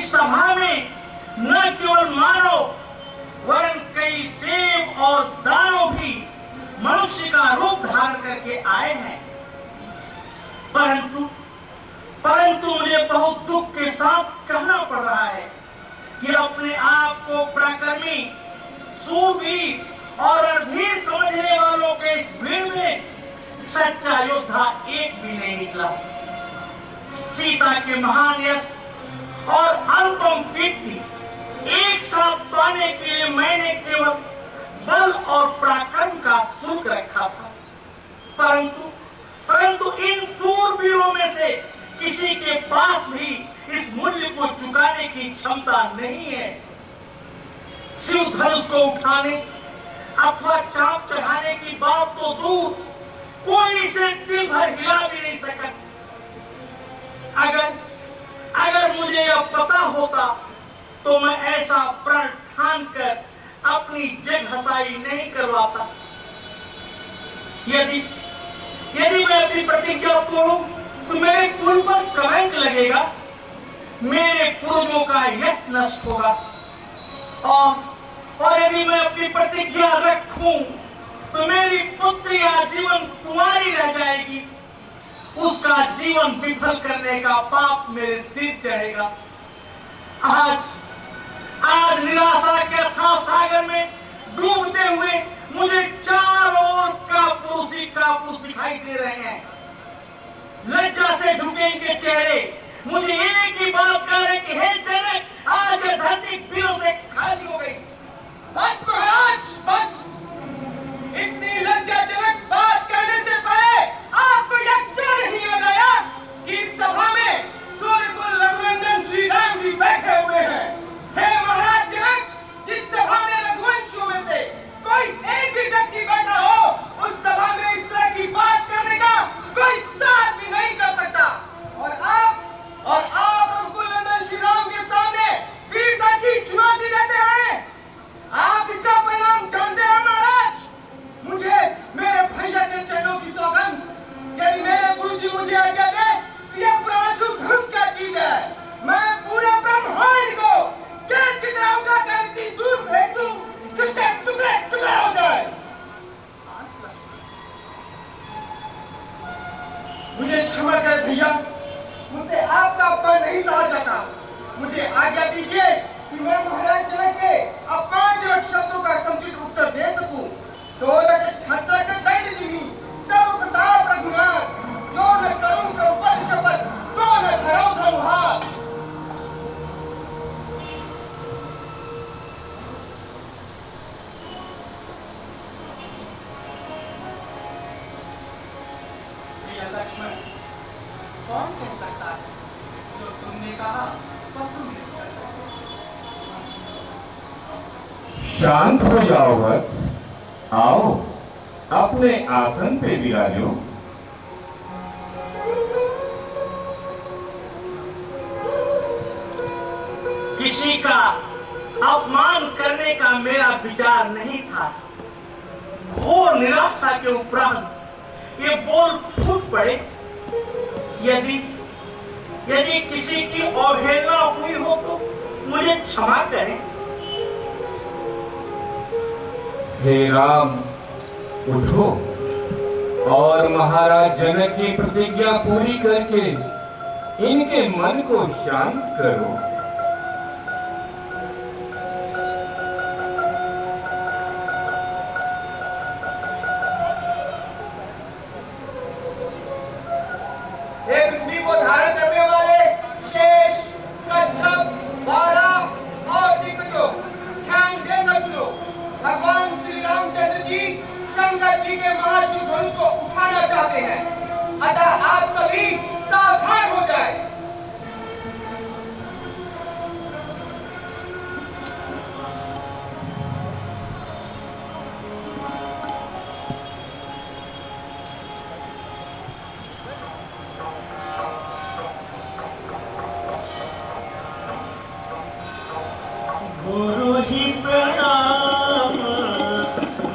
इस सभा में न केवल मानव वरन कई देव और दानव भी मनुष्य का रूप धारण करके आए हैं। परंतु मुझे बहुत दुख के साथ कहना पड़ रहा है कि अपने आप को पराक्रमी, सूरवीर और रणधीर समझने वालों के इस भीड़ में सच्चा योद्धा एक भी नहीं निकला। सीता के महान यश और अनुपम कीर्ति एक साथ पाने के लिए मैंने केवल बल और पराक्रम का शुल्क रखा था, परंतु इन सूरवीरों में से किसी के पास भी इस मूल्य को चुकाने की क्षमता नहीं है। शिव धनुष को उठाने अथवा चाप चढ़ाने की बात तो दूर, कोई इसे दिल भर हिला भी नहीं सका। अगर मुझे यह पता होता तो मैं ऐसा प्रण ठान कर अपनी जग हसाई नहीं करवाता। यदि मैं अपनी प्रतिज्ञा तोड़ूं तो मेरे कुल पर कलंक लगेगा, मेरे पूर्वों का यश नष्ट होगा। और यदि मैं अपनी प्रतिज्ञा रखूं तो मेरी पुत्री आजीवन कुंवारी रह जाएगी, उसका जीवन विफल करने का पाप मेरे सिर चढ़ेगा। आज निराशा के अथाह सागर में डूबते हुए मुझे चारों ओर कापुरुष दिखाई दे रहे हैं। लज्जा से झुके इनके चेहरे मुझे एक ही बात कह रहे कि हे जनक, आज यह धरती वीरों से खाली हो गई। बस महाराज बस, इतनी लज्जाजनक बात कहने से पहले आपको यह क्यों नहीं याद आया कि इस सभा में सूर्यकुल रघुनंदन श्री राम जी बैठे हुए हैं। हे महाराज जनक, जिस सभा में रघुवंशियों में से कोई एक भी व्यक्ति बैठा हो, उस सभा में इस तरह की बात करने का कोई साथ भी नहीं कर सकता। और आप रघुकुल नंदन श्री राम के सामने वीरता की चुनौती देते हैं। आप इसका परिणाम जानते हैं महाराज। मुझे मेरे भैया के चरणों की सौगंध, यदि मेरे गुरुजी मुझे आज्ञा दे तो यह प्राचुर धनुष क्या चीज है, मैं पूरे ब्रह्मांड को क्या चित्रा उठाकर इतनी दूर फेंक दूं कि उसके टुकड़े टुकड़े हो जाए। मुझे क्षमा कर भैया, मुझसे आपका अपमान नहीं सहा जाता। मुझे आज्ञा दीजिए कि मैं महाराज जनक के अपमानजनक शब्दों का समुचित उत्तर दे सकूं। तो छत्र के दंड दिनी तब प्रताप रघुनाथ, जो न करूं करूं पद शपथ, तो न धरो धनुहार। लक्ष्मण, कौन कह सकता है जो तुमने कहा वह तुम नहीं कर सकते। शांत हो जाओ वत्स, आओ अपने आसन पे विराजो। किसी का अपमान करने का मेरा विचार नहीं था। घोर निराशा के उपरांत ये बोल फूट पड़े। यदि किसी की अवहेलना हुई हो तो मुझे क्षमा करें। हे राम, उठो और महाराज जनक की प्रतिज्ञा पूरी करके इनके मन को शांत करो। भगवान श्री रामचंद्र जी शंकर जी के महाशिव धनुष को उठाना चाहते हैं, अतः आप सभी सावधान हो जाएं। गुरु ही प्रणाम,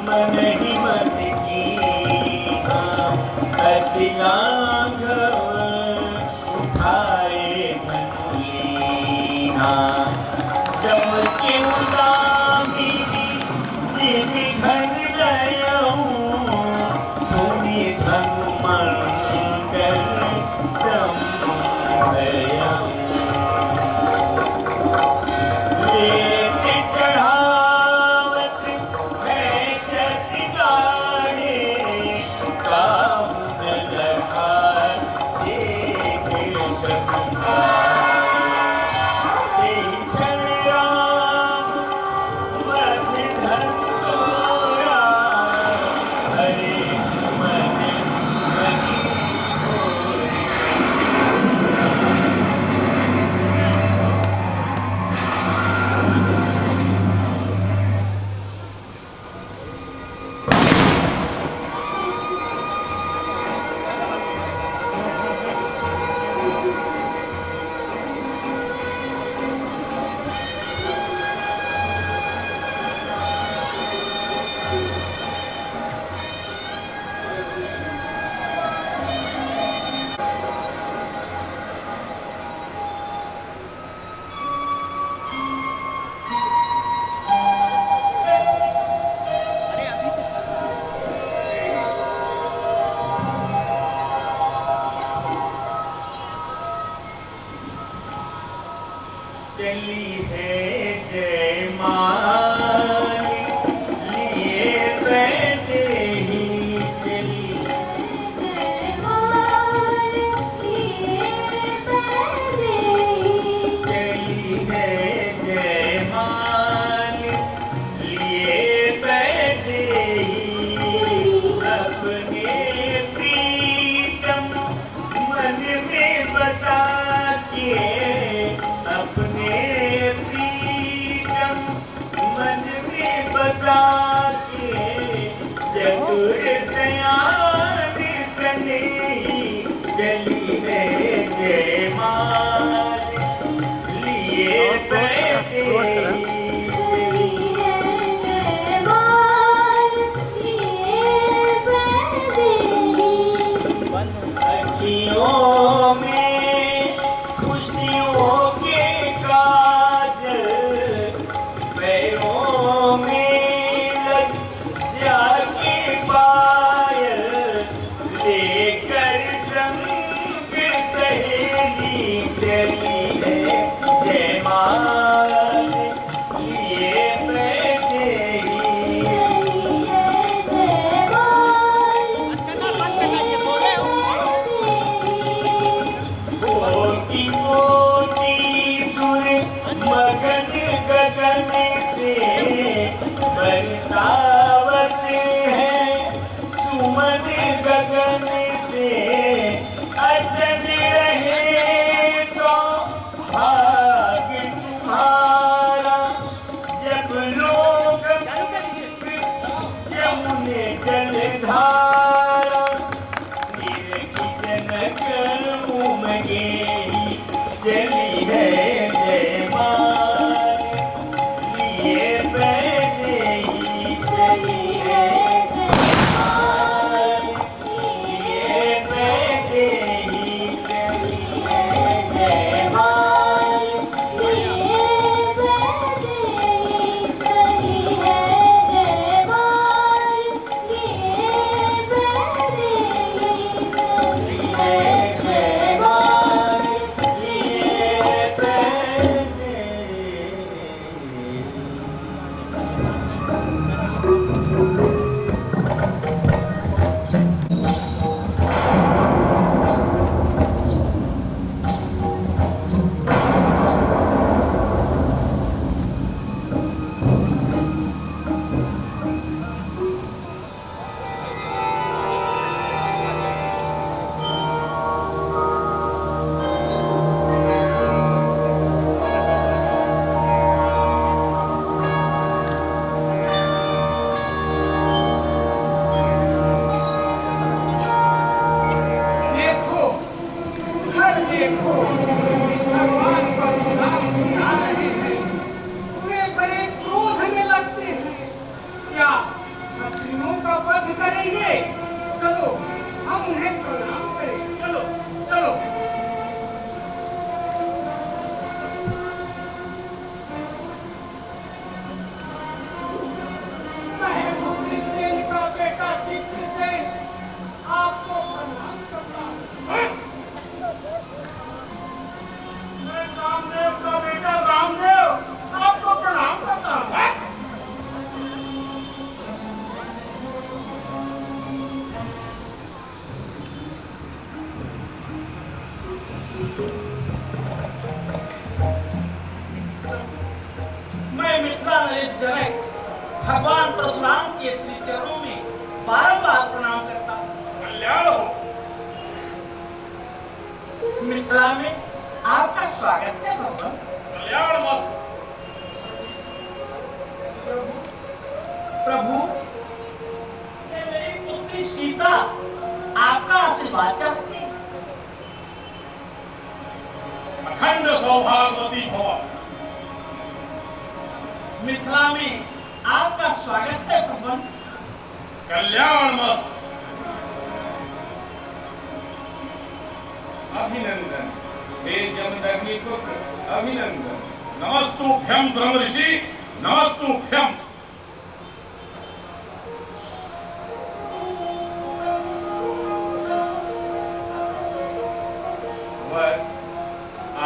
मन ही मन कीना, अति लाघव उठाए मन लीना। घन गयऊं भूमि धन मंगल संभयऊं लेके चढ़ावत मैं चट गाड़े काम न लगा एक सबका चली है जयमाली लिए बैठे ही चली जयमाली लिए बैठे चली है जयमाली लिए बैठे ही अपने प्रीतम मन में बसा के अपने प्रीतम मन में बसा के चतुर सयान सने चली है जयमाल लिए बैठे अखियों में खुशियों के काजल पैरों में लग जाके पायल लेकर संग सहेली चली है जयमाल लिए बैठे कोटि कोटि सुर मगन गगन से बरसावत है सुमन गगन से अचल रहे तो भाग्य तुम्हारा जब लोग यमुने जलधारा वीर की जनक उमगे चली है जयमाल लिए बैठे ही जनक भगवान परशुराम के श्री चरणों में बारंबार प्रणाम करता। कल्याण हो। मिथिला में आपका स्वागत है भगवान। कल्याण मस्त। प्रभु, ये मेरी पुत्री सीता आपका आशीर्वाद चाहती है। अखंड सौभाग्यवती भव। मिथिला में आपका स्वागत है भगवान। कल्याण मस्त। अभिनंदन हे जमदग्नि पुत्र, अभिनंदन। नमस्तुभ्यं ब्रह्म ऋषि, नमस्तुभ्यं।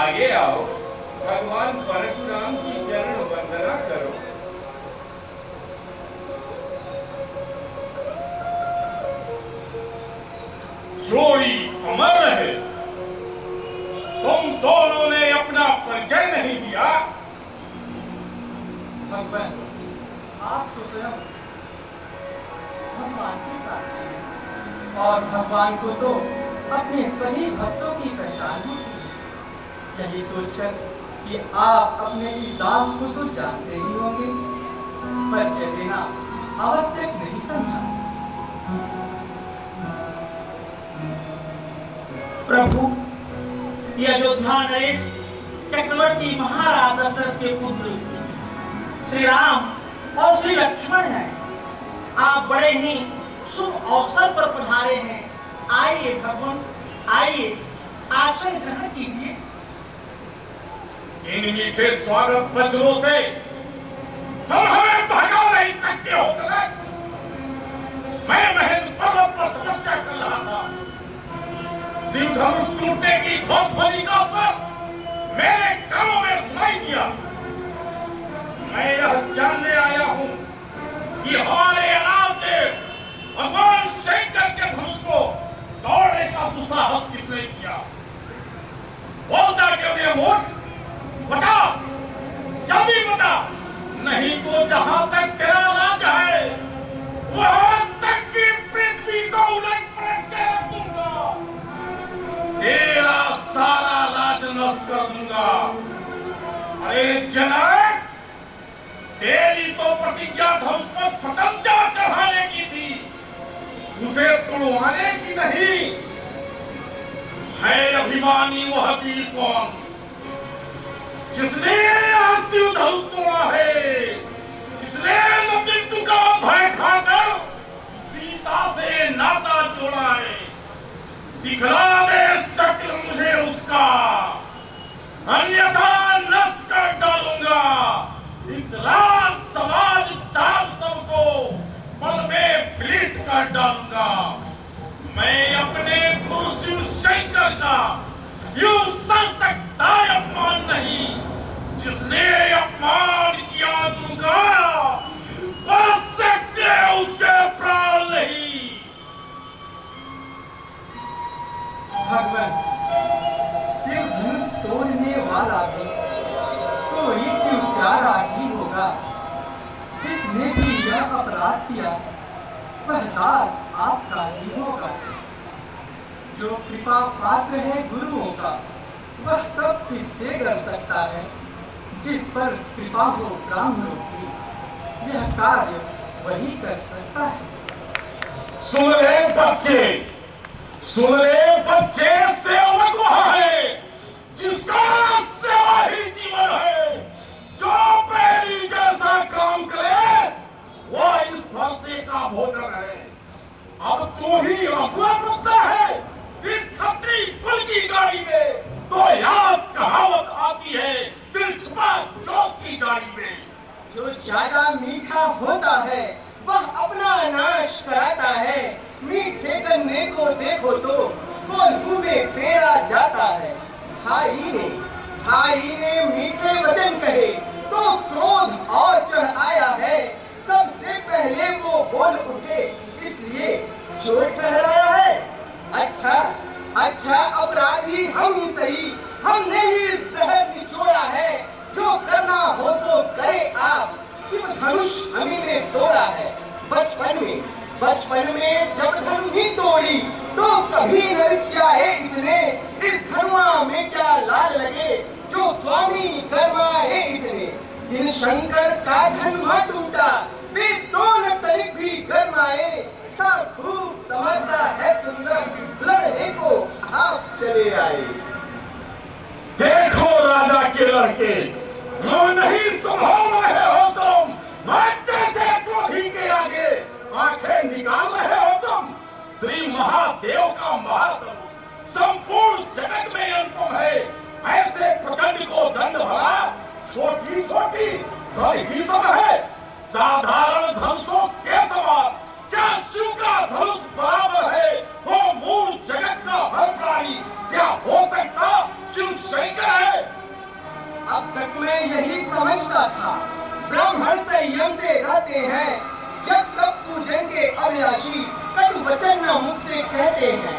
आगे आओ, भगवान परशुराम की चरण वंदना करो। जोड़ी अमर रहे। तुम दोनों ने अपना परिचय नहीं दिया। भगवान, आप तो स्वयं भगवान के साक्षी हैं और भगवान को तो अपने सभी भक्तों की पहचान होती है। यही सोचकर कि आप अपने इस दास को तो जानते ही होंगे, परिचय देना आवश्यक नहीं समझा। प्रभु, ये अयोध्या नरेश चक्रवर्ती महाराज दशरथ के पुत्र श्री राम और श्री लक्ष्मण हैं। आप बड़े ही शुभ अवसर पर पधारे हैं। आइए भगवान, आइए, आसन ग्रहण कीजिए। इन मीठे स्वागत वचनों से तुम हमें भगा नहीं सकते हो। मैं महेंद्र पर्वत पर तपस्या कर रहा था। शिव धनुष टूटने की ध्वनि का उत्तर मेरे कानों में सुनाई दिया। मैं यह जानने आया हूं कि हमारे अनाथ देव भगवान शंकर के धनुष को तोड़ने का दुस्साहस किसने किया। बोलता क्यों नहीं मूर्ख? बता, जल्दी बता, नहीं तो जहां तक तेरा राज है वहां तक की पृथ्वी को उलट पलट के रख दूंगा। तेरा सारा राज नष्ट कर दूंगा। अरे जनक, तेरी तो प्रतिज्ञा धनुष पर पतंजा चढ़ाने की थी, उसे तोड़वाने की नहीं। है अभिमानी वह वीर कौन जिसने शिव धनुष तोड़ा है? इसने मृत्यु का भय खाकर सीता से नाता जोड़ा है। दिखला दे शक्ल मुझे उसका, अन्यथा नष्ट कर डालूंगा इस राज समाज दाल सबको, पल में पलीत कर डालूंगा। मैं अपने गुरु शिव शंकर का यूं सशक्त अपमान नहीं, जिसने अपमान किया दूंगा बच सकते उसके प्राण नहीं। भगवान, शिव धनुष तोड़ने वाला भी कोई शिवचारा ही होगा। जिसने भी यह अपराध किया वह दास आपका ही होगा। जो कृपा पात्र है गुरुओं का, वह तब किससे कर सकता है जिस पर कृपा हो ब्राह्मणों की। यह कार्य वही कर सकता है। सुन रे बच्चे, सुन रे बच्चे, सेवक वह है जिसका सेवा ही जीवन है। जो पहली जैसा काम करे वह इस भरसे का भोजन है। अब तू ही अगुआ पुत्र है इस छत्री कुल की गाड़ी में, तो याद कहावत आती है दिल छुपा चौक की गाड़ी में। जो ज्यादा मीठा होता है वह अपना नाश कराता है। मीठे गन्ने को देखो तो कौन मुंह में पेरा जाता है। भाई ने मीठे वचन कहे तो क्रोध और चढ़ आया है। सबसे पहले वो बोल उठे इसलिए चोट ठहराया है। अच्छा अपराधी हम ही सही, हमने ही जहर निचोड़ा है। जो करना हो सो करे आप, शिव धनुष हमी ने तोड़ा है। बचपन में जब धनु ही तोड़ी तो कभी न रिश्याए इतने। इस धनुआ में क्या लाल लगे जो स्वामी गरमाए इतने। जिन शंकर का धनुआ टूटा वे दोनों तनिक भी गरमाए। क्या खूब तमन्ना है सुंदर लड़ने को आप चले आए। देखो राजा के लड़के, वो नहीं संभाल रहे हो तुम। बच्चे से क्रोधी के आगे आंखें निकाल रहे हो तुम। श्री महादेव का महात्म संपूर्ण जगत में अनुपम है। ऐसे प्रचंड को दंड भरा छोटी छोटी धर ही सब है। साधारण धनुषों के समान क्या शिव का धनुष बराबर है। वो मूल जगत का हर प्राणी क्या हो सकता शिव शंकर है। अब तक मैं यही समझता था ब्राह्मण संयम से रहते हैं। जब तक पूजन के अभिलाषी कटु वचन न मुख से कहते हैं।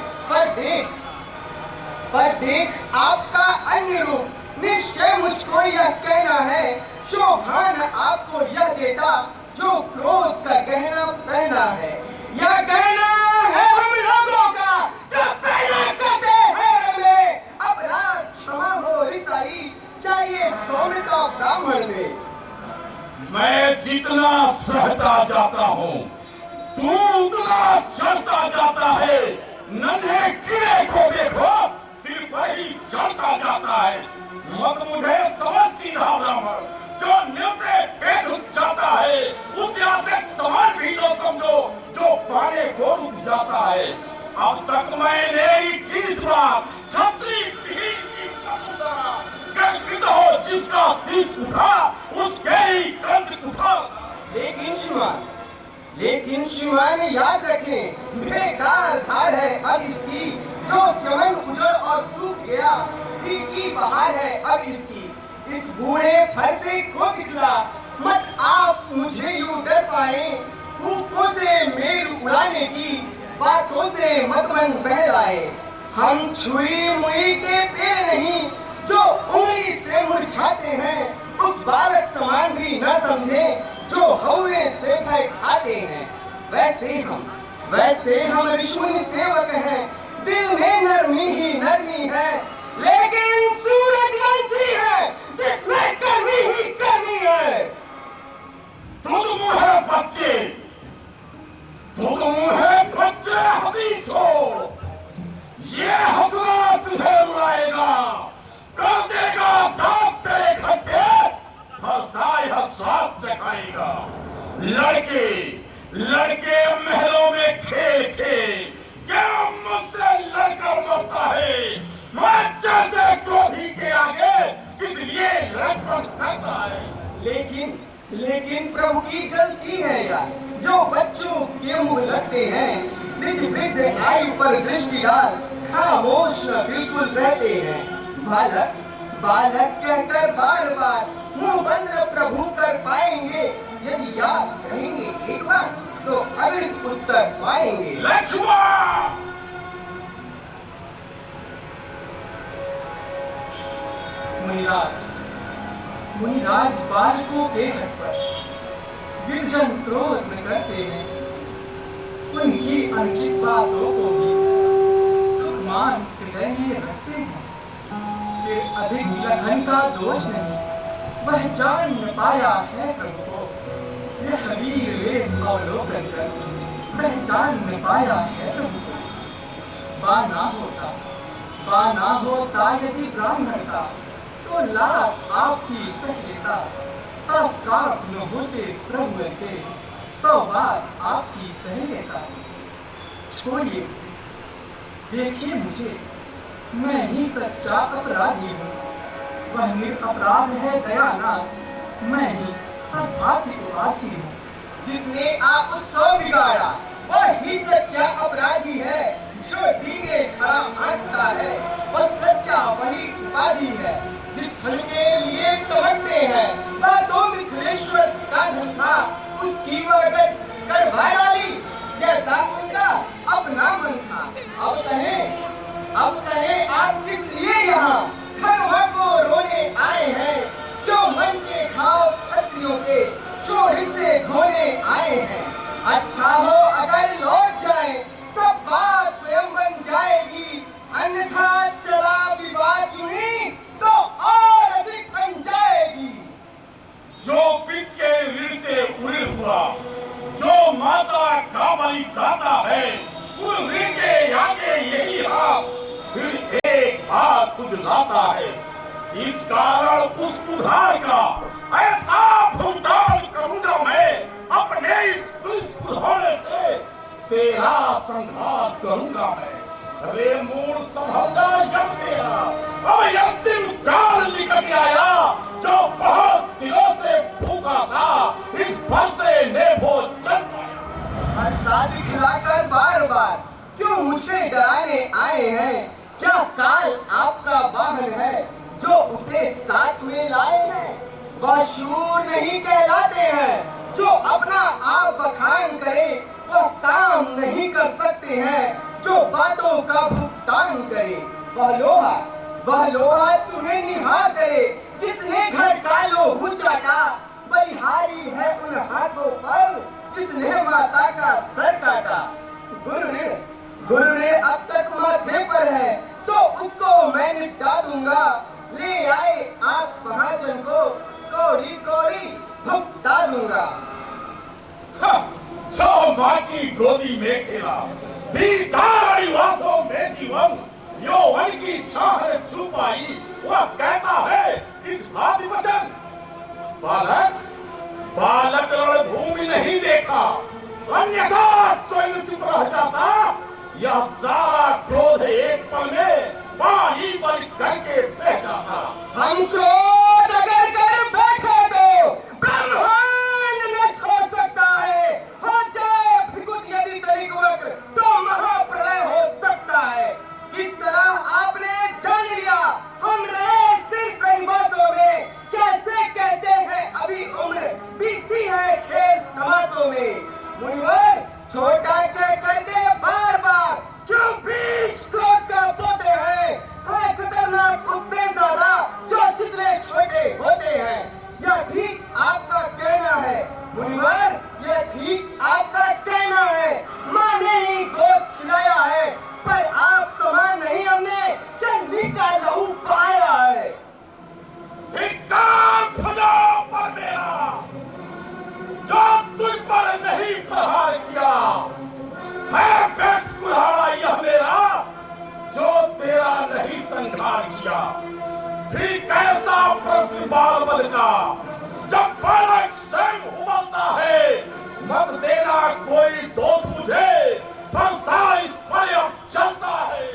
पर देख आपका अन्य रूप। निश्चय मुझको यह कहना है शोभा न आपको यह देता जो क्रोध का गहना पहना है। यह गहना है हम लोगों का जो पहना करते हैं हमें। अपराध क्षमा हो ईसाई चाहिए सौम्यता ब्राह्मण में। मैं जितना सहता जाता हूँ तू उतना चढ़ता जाता है। नन्हे कीड़े को देखो सिर पर ही चढ़ता जाता है। मत मुझे समझ सीधा ब्राह्मण जो न्योते पे झुक जाता है। उसे आतक समान भी लो समझो जो पाने को रुक जाता है। अब तक मैंने 21 बार छतरी पीर की वसुंधरा गर्वित हो जिसका शीश उठा उसके ही कंठ उठा। लेकिन श्रीमान याद रखें बेकार धार है अब इसकी। जो चमन उजड़ और सूख गया फीकी बहार है अब इसकी। इस बूढ़े फरसे को दिखला मत आप मुझे यूं डर पाए। फूकों से मेर उड़ाने की बातों से मत मन बहलाए। हम छुई मुई के पेड़ नहीं जो उंगली से मुरझाते हैं। उस बालक समान भी न समझे जो हौवे से भय खाते हैं। वैसे हम ऋषि सेवक हैं। दिल में नरमी ही नरमी है लेकिन सूरजवंशी है जिसमें कर्मी ही कर्मी है। तुम है बच्चे हंसी छोड़। ये हंसना तुझे रुलाएगा कर देगा दांत तेरे खट्टे हंसाए हंसात चखाएगा। लड़के महलों में खेल क्या मुझसे लड़कर मरता है। बच्चे से क्रोधी के आगे किस लिए लड़कर करता है। लेकिन प्रभु की गलती है यार जो बच्चों के मुंह लगते हैं। निज वृद्ध आयु पर दृष्टि डाल खामोश न बिल्कुल रहते हैं। बालक कहकर बार मुंह बंद प्रभु कर पाएंगे। यदि याद कहेंगे एक बार तो अगणित उत्तर पाएंगे। लक्ष्मण मुनिराज बालकों के हट पर गिरजन क्रोध में करते हैं। उनकी अनुचित बातों को भी सुखमान हृदय में रखते हैं। कि अधिक लगन का दोष नहीं वह जान न पाया है प्रभु को। यह वीर वेश अवलोकन कर वह जान न पाया है प्रभु को। बाना होता यदि ब्राह्मण का तो लाख आपकी सह लेता। शास्त्रार्थ न होते प्रभु के 100 बार आपकी सह लेता। छोड़िए देखिए मुझे मैं ही सच्चा अपराधी हूँ। वह निरपराध है दयानाथ मैं ही सब भांति अपराधी हूँ। जिसने आप उत्सव बिगाड़ा वह ही सच्चा अपराधी है। जो दीने खड़ा आंखता है वह सच्चा वही उपाधि है। जिस फल के लिए तमकते हैं वह तो मिथिलेश्वर का धन था। उसकी वरगत करवा डाली जैसा उनका अपना मन था। अब कहे आप किस लिए यहाँ धर्म को रोने आए हैं। जो मन के घाव क्षत्रियों के जो जो हिस्से खोने आए हैं। अच्छा हो अगर लौट जाए तब बात स्वयं बन जाएगी, अन्यथा चला विवाद यूं ही तो और अधिक बन जाएगी। जो पित के ऋण से उड़े हुआ, जो माता का बलि दाता है, उन ऋण के आगे यही हाथ फिर एक हाथ खुजलाता है। इस कारण उस उधार का ऐसा भुगतान करूंगा मैं, अपने इस पुलिस उधारे से तेरा संघात करूंगा मैं। अरे मूड संभल जा जब तेरा, अब अंतिम काल निकट आया, जो बहुत दिनों से भूखा था इस भर से नेभो चल पाया। हर शादी खिलाकर बार बार क्यों मुझे डराने आए हैं? क्या काल आपका वाहन है जो उसे साथ में लाए हैं? वह शूर नहीं कहलाते हैं जो अपना आप बखान करे, वह काम नहीं कर सकते हैं जो बातों का भुगतान करे। वह लोहा तुम्हें निहार करे जिसने घर का लोहू चाटा, बलिहारी है उन हाथों पर जिसने माता का सर काटा। गुरु ऋण अब तक माथे पर है तो उसको मैं निपटा दूंगा, ले आए आप महाजन को कौड़ी कौड़ी भुगता दूंगा। जो माँ की गोदी में खेला, बीतारी वासों में जीवन, यौवन की छाह छुपाई, वह कहता है इस भांति वचन। बालक रणभूमि नहीं देखा, अन्यथा स्वयं चुप रह जाता। यह सारा क्रोध एक पल में पानी बन करके बह जाता। हम क्रोध अगर कर बैठे तो ब्रह्मांड नष्ट हो सकता है, हो जाए भृगुत यदि तरीकवक्र तो महाप्रलय हो सकता है। इस तरह आपने जान लिया हम रहे सिर्फ इन बातों में, कैसे कहते हैं अभी उम्र बीती है खेल तमाशों में। मुनिवर छोटा कह करके बार बार क्यों बीच क्रोध का बोते हैं? है खतरनाक कुत्ते ज्यादा जो जितने छोटे होते हैं। यह ठीक आपका कहना है मुनिवर, यह ठीक आपका कहना है। माँ ने ही गोद खिलाया है पर आप समान नहीं, हमने चंडी का लहू पाया है। धिक्कार भुजाओं पर मेरा, जो तुझ पर नहीं प्रहार किया है, बेच कुल्हाड़ा यह मेरा जो तेरा नहीं संघार किया। फिर कैसा प्रश्न बाल बल का जब बालक स्वयं उबलता है। मत देना कोई दोष मुझे, फरसा इस पर अब चलता है।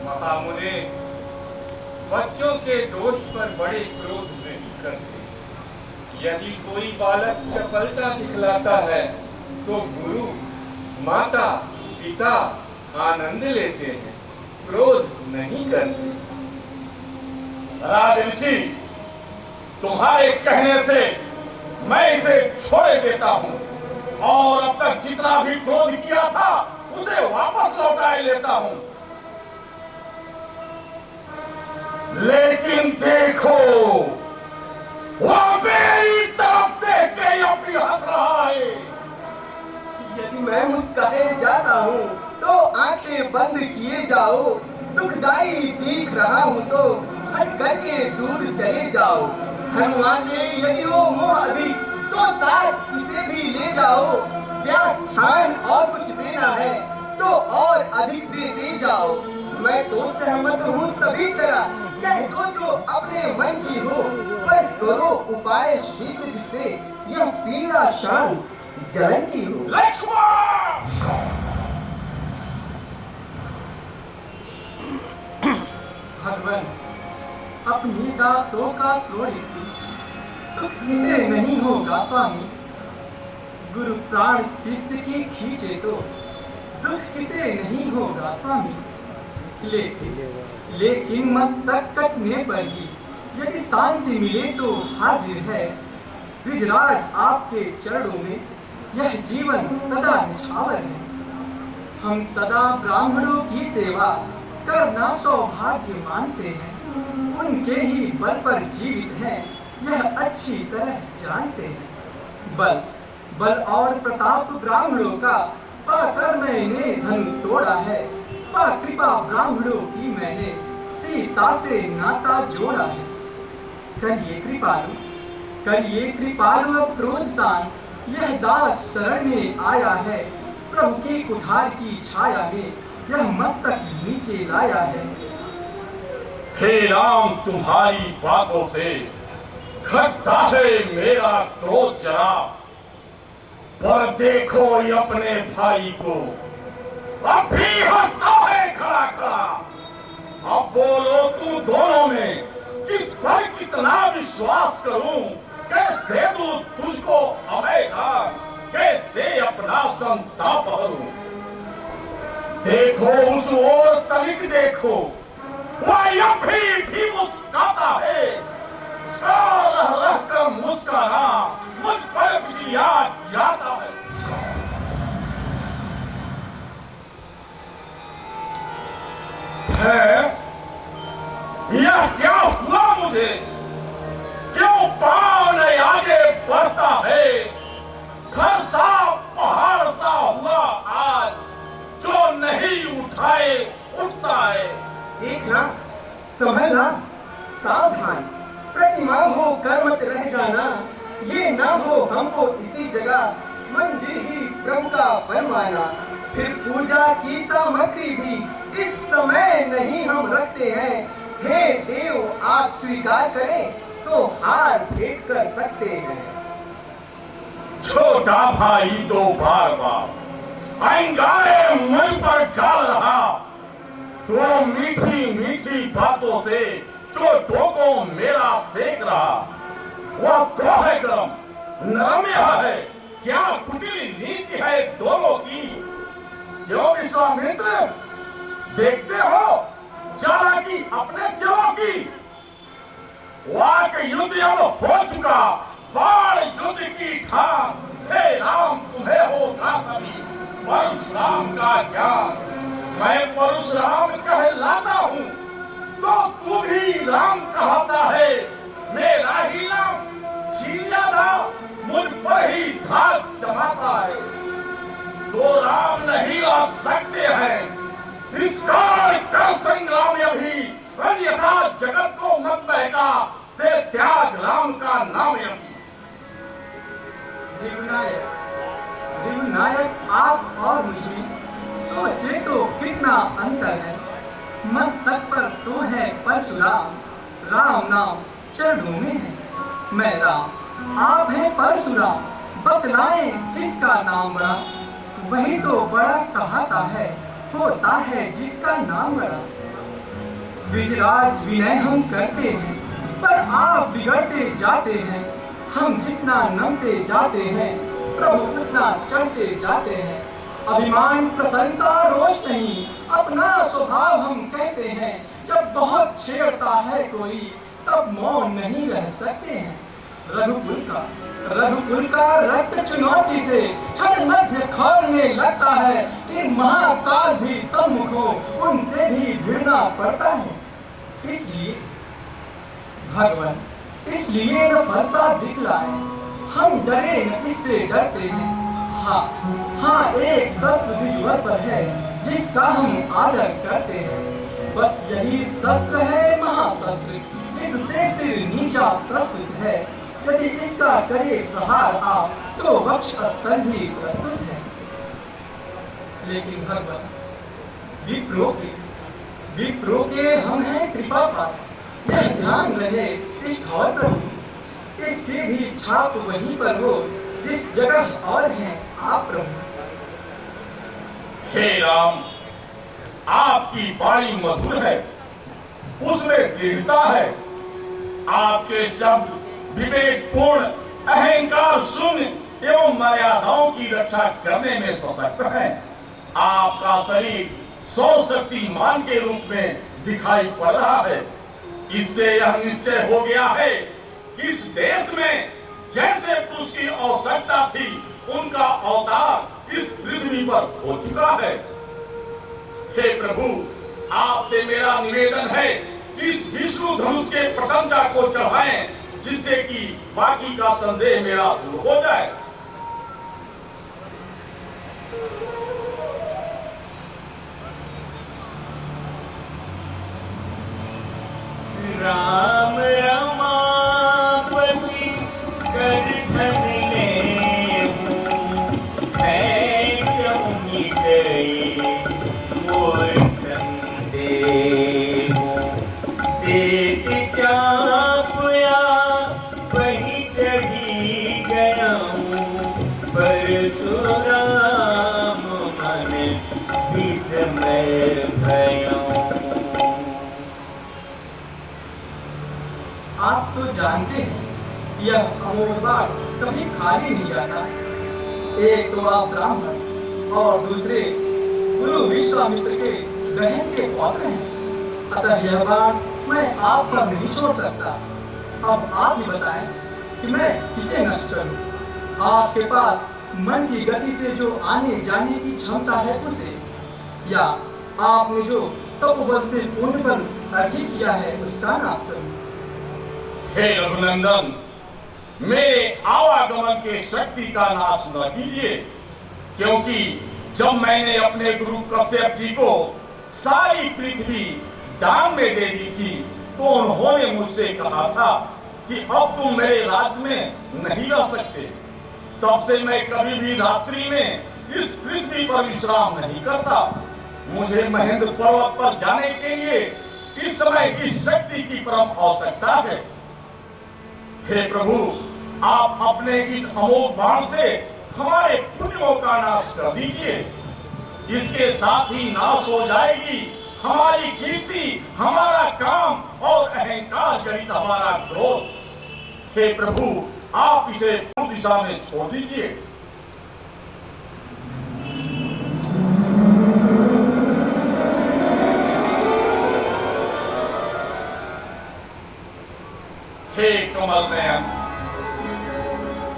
महामुने बच्चों के दोष पर बड़े क्रोध नहीं करते। यदि कोई बालक चपलता दिखलाता है तो गुरु, माता, पिता आनंद लेते हैं, क्रोध नहीं करते। राजऋषि, तुम्हारे कहने से मैं इसे छोड़ देता हूँ और अब तक जितना भी क्रोध किया था उसे वापस लौटाए लेता हूँ। लेकिन देखो, वह मेरी तरफ देख के अपनी हंस रहा है। यदि मैं मुस्कुराए जाता हूँ तो आंखें बंद किए जाओ, दुखदाई दिख रहा हूँ तो हट करके दूर चले जाओ। हनुमान से यदि हो मोह अधिक तो साथ इसे भी ले जाओ। व्याख्यान और कुछ देना है तो और अधिक देते जाओ। मैं तो सहमत हूँ सभी तरह, कह दो जो अपने मन की हो, पर करो उपाय शीघ्र जिससे यह पीड़ा शांत जलन की हो। लक्ष्मण! भगवान अपनी दासों का स्मरण सुख इसे नहीं होगा स्वामी। गुरु प्राण शिष्य की खींचे तो दुख किसे नहीं होगा स्वामी। लेकिन मस्तक कटने पर ही यदि शांति मिले तो हाजिर है ब्रिजराज आपके चरणों में, यह जीवन सदा निछावर है। हम सदा ब्राह्मणों की सेवा करना सौभाग्य मानते हैं। उनके ही बल पर जीवित हैं, यह अच्छी तरह जानते हैं। बल और प्रताप ब्राह्मणों का पाकर मैंने धनु तोड़ा है। वह कृपा ब्राह्मणों की मैंने सीता से नाता जोड़ा है। करिए कृपालु प्रोत्साहन, यह दास शरण में आया है। प्रभु की कुठार की छाया में यह मस्तक नीचे लाया है। हे राम, तुम्हारी बातों से घटता है मेरा क्रोध जरा, पर देखो ये अपने भाई को अब भी हंसता है खड़ा खड़ा। अब बोलो तुम दोनों में किस पर कितना विश्वास करूं? कैसे दूं तुझको अभयता, कैसे अपना संताप करूं? देखो उस ओर तनिक देखो, वह अब भी मुस्कुराता है। उसका रह रह कर मुस्कुराना मुझ पर कुछ याद जाता है। यह क्या हुआ मुझे? क्यों पांव नहीं आगे बढ़ता है? घर सा पहाड़ सा हुआ आज, जो नहीं उठाए उठता है। देखना, संभलना, सावधान, प्रतिमा हो कर मत रह जाना। ये ना हो हमको इसी जगह मंदिर ही प्रभु का बनवाना। फिर पूजा की सामग्री भी इस समय नहीं हम रखते हैं। हे देव, आप स्वीकार करें तो हार भेंट कर सकते हैं। छोटा भाई दो बार अंगारे मन पर डाल रहा, तो मीठी मीठी बातों से चोटों को मेरा सेक रहा। वह तो है गरम, नरम यह है, क्या कुटिल नीति है दोनों की। यो विश्वामित्र, देखते हो चालाकी अपने चलों की। वाक युद्ध अब हो चुका, बाण युद्ध की ठान। हे राम, तुम्हें होगा कभी परशुराम का ज्ञान। मैं परशुराम कहलाता हूँ, तो तू भी राम कहता है। मेरा ही नाम छीना था, मुझ पर ही धाक जमाता है। तो राम नहीं रह सकते हैं इस काल का संग्राम अभी। अन्यथा जगत को मत बहका दे त्याग राम का नाम अभी। देवनायक आप और मुझे सोचे तो कितना अंतर है। मस्तक पर तो है परशुराम, राम नाम चरणों में है। मैं राम, आप हैं परशुराम, बतलाएं किसका नाम बड़ा। वही तो बड़ा कहता है, होता है जिसका नाम बड़ा। विजराज विनय हम करते हैं, पर आप बिगड़ते जाते हैं। हम जितना नमते जाते हैं, प्रभु उतना चढ़ते जाते हैं। अभिमान प्रशंसा रोष नहीं, अपना स्वभाव हम कहते हैं। जब बहुत छेड़ता है कोई, तब मौन नहीं रह सकते हैं। रघुकुल का रक्त चुनौती से क्षण मध्य खौलने लगता है। कि महाकाल भी सम्मुख हो, उनसे भी भिड़ना पड़ता है। इसलिए भगवान, इसलिए न फरसा दिखलाए, हम डरे न इससे डरते हैं। हाँ, एक शस्त्र द्विजवर पर है, जिसका हम आदर करते हैं। बस यही शस्त्र है महाशस्त्र, इससे सिर नीचा प्रस्तुत है। यदि इसका करे प्रहार आप, तो वक्ष स्थल भी प्रस्तुत है। लेकिन भगवान, विप्रो के हम हैं कृपा पात्र। यह ध्यान रहे इस और प्रभु, इसकी भी छाप वहीं पर हो जिस जगह और हैं आप प्रभु। हे राम, आपकी वाणी मधुर है, उसमें दृढ़ता है। आपके शब्द विवेकपूर्ण, अहंकार शून्य एवं मर्यादाओं की रक्षा करने में सशक्त है। आपका शरीर सौ शक्तिमान के रूप में दिखाई पड़ रहा है। इससे यह निश्चय हो गया है कि इस देश में जैसे पुरुष की आवश्यकता थी, उनका अवतार इस पृथ्वी पर हो चुका है। हे प्रभु, आपसे मेरा निवेदन है कि इस विष्णु धनुष के प्रतंजा को चढ़ाएं, जिससे कि बाकी का संदेह मेरा दूर हो जाए। राम रमापति कर धन लेहूं, मैं चौनी गई मोर संदेहूं। देख चापया वही चढ़ी गया हूँ, परशुराम मन विस्मय भया। आप तो जानते हैं यह अमोघ बाग कभी खाली नहीं जाता। एक तो आप ब्राह्मण और दूसरे गुरु विश्वामित्र के बहन के पौत्र हैं, अतः यह बाग मैं आप पर नहीं छोड़ सकता। अब आप ही बताएं कि मैं किसे नष्ट करूं? आपके पास मन की गति से जो आने जाने की क्षमता है उसे, या आपने जो तपोबल से पुण्य बल अर्जित किया है उसका नाश करूं? हे रघुनंदन, मेरे आवागमन के शक्ति का नाश न कीजिए, क्योंकि जब मैंने अपने गुरु कश्यप जी को सारी पृथ्वी दान में दे दी थी, तो उन्होंने मुझसे कहा था कि अब तुम मेरे राज्य में नहीं रह सकते। तब से मैं कभी भी रात्रि में इस पृथ्वी पर विश्राम नहीं करता। मुझे महेंद्र पर्वत पर जाने के लिए इस समय इस शक्ति की परम आवश्यकता है। हे प्रभु, आप अपने इस अमोघ बाण से हमारे पुण्यों का नाश कर दीजिए। इसके साथ ही नाश हो जाएगी हमारी कीर्ति, हमारा काम और अहंकार जनित हमारा क्रोध। हे प्रभु, आप इसे पूर्व दिशा में छोड़ दीजिए। हे कमल नयन,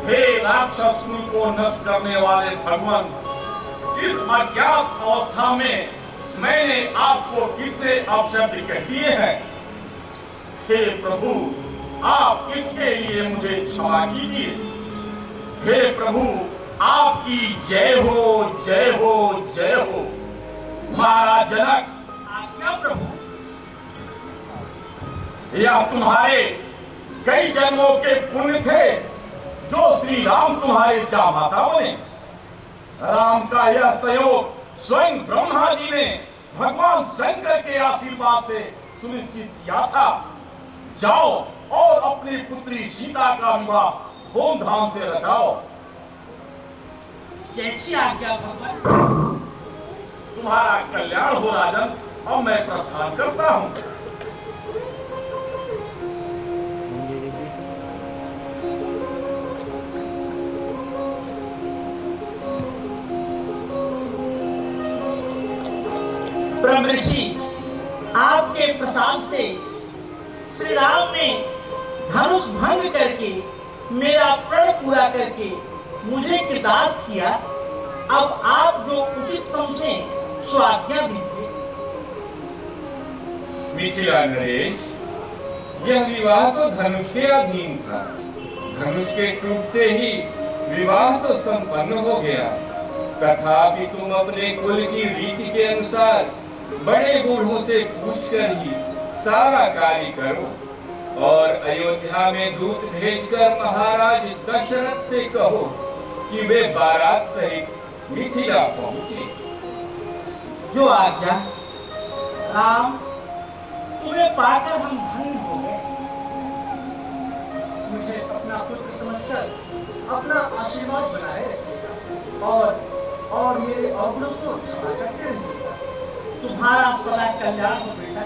हे राक्षस कुल को नष्ट करने वाले भगवान, इस अज्ञात अवस्था में मैंने आपको कितने अपशब्द कह दिए हैं। हे प्रभु, आप इसके लिए मुझे क्षमा कीजिए। हे प्रभु, आपकी जय हो, जय हो, जय हो। महाराज जनक, आज्ञा प्रभु। यह तुम्हारे कई जन्मों के पुण्य थे जो श्री राम तुम्हारे जामाता बने। राम का यह संयोग स्वयं ब्रह्मा जी ने भगवान शंकर के आशीर्वाद से सुनिश्चित किया था। जाओ और अपनी पुत्री सीता का विवाह धूमधाम से रचाओ। जैसी आज्ञा भगवान। तुम्हारा कल्याण हो राजन। अब मैं प्रस्थान करता हूँ। ब्रह्मऋषि, आपके प्रसाद से श्री राम ने धनुष भंग करके मेरा प्रण पूरा करके मुझे कृतार्थ किया। अब आप जो उचित समझें सो आज्ञा दीजिए। मिथिला नरेश, यह विवाह तो धनुष के अधीन था। धनुष के टूटते ही विवाह तो संपन्न हो गया। तथापि तुम अपने कुल की रीति के अनुसार बड़े बूढ़ों से पूछकर ही सारा कार्य करो और अयोध्या में दूत भेजकर महाराज दशरथ से कहो कि वे बारात सहित मिथिला पहुंचे। जो आज्ञा। राम, तुम्हें पाकर हम धन्य हो गए। मुझे अपना पुत्र समझकर अपना आशीर्वाद बनाए रखिएगा और मेरे अवगुणों को क्षमा करते रहिएगा। तुम्हारा सदा कल्याण हो बेटा।